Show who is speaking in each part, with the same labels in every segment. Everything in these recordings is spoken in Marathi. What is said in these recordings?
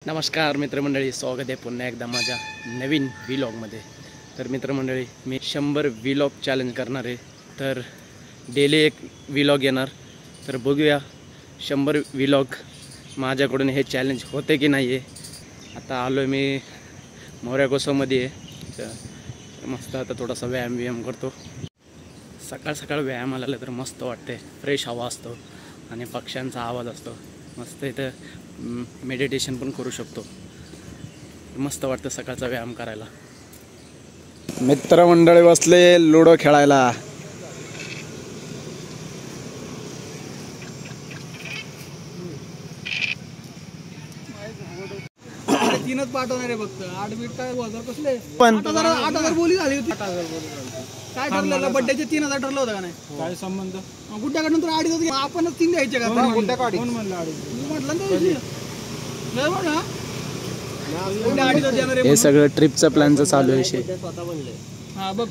Speaker 1: नमस्कार मित्रमंडळी, स्वागत आहे पुन्हा एकदा माझ्या नवीन व्लॉगमध्ये। तर मित्रमंडळी, मी 100 व्लॉग चॅलेंज करणार आहे। तर डेली एक व्लॉग येणार। तर बघूया 100 व्लॉग माझ्याकडून हे चॅलेंज होते की नाही आहे। आता आलो आहे मी मोऱ्या कोसमध्ये आहे। तर मस्त आता थोडासा व्यायाम करतो। सकाळ सकाळ व्यायाम आला तर मस्त वाटते, फ्रेश हवा असतो आणि पक्ष्यांचा आवाज असतो। मस्त इथं मेडिटेशन पण करू शकतो। मस्त वाटतं सकाळचा व्यायाम करायला। मित्रमंडळी बसले लुडो खेळायला।
Speaker 2: तीनच पाठवणार आहे फक्त 8 बीट काय बोलतात कसले
Speaker 1: पण
Speaker 2: 8,000 बोली झाली होती। 8,000 बोली काय ठरलेलं बड्डेचे 3,000 ठरलं होतं का नाही? काय संबंध गुड्ड्याकडून तर 2,500 आपणच 3 द्यायचे का? कोण म्हणलं 2,500? म्हटलं ना
Speaker 1: हे सगळं ट्रिपचा प्लॅनचं चालू आहे विषय।
Speaker 2: हा बघ,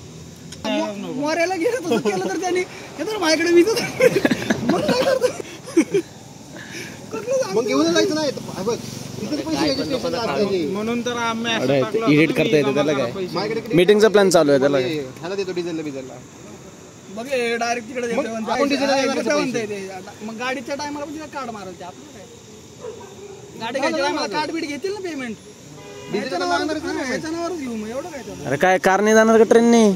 Speaker 2: मोऱ्याला गेलं तसं केलं तर त्यांनी हे तर माझ्याकडे विचार मग काय करतो मग घेऊन जायचं नाही बघ म्हणून तर आम्ही
Speaker 1: एडिट करता येते त्याला काय? मीटिंगचा प्लॅन चालू आहे त्याला काय?
Speaker 2: ह्याला देतो डिझेलला बघ डायरेक्ट तिकडे मग गाडीच्या टायमाला पण कार्ड मारायचे आपलं काय? गाडी घ्यायच्या टायमाला कार्ड बीट घेतील ना पेमेंट ह्याच्या नावावरच घेऊ मग एवढं काय?
Speaker 1: अरे काय कारने जाणार का ट्रेनने?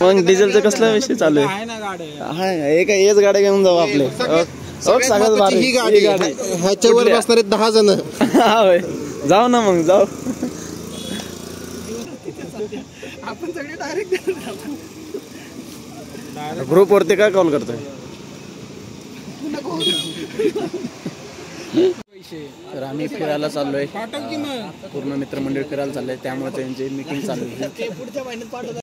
Speaker 1: मग डिझेलचं कसला विषय चालू आहे?
Speaker 2: ना गाडी
Speaker 1: हेच गाड्या घेऊन जाऊ आपले। सगळ्यात भारी ही गाडी
Speaker 2: ह्याच्यावर बसणारे 10 जण
Speaker 1: जाऊ ना, मग जाऊ
Speaker 2: आपण सगळे डायरेक्ट
Speaker 1: ग्रुप वरती काय कॉल करतोय? तर आम्ही फिरायला चाललोय, पूर्ण मित्रमंडळ फिरायला चाललंय, त्यामुळे त्यांची मीटिंग चालू आहे।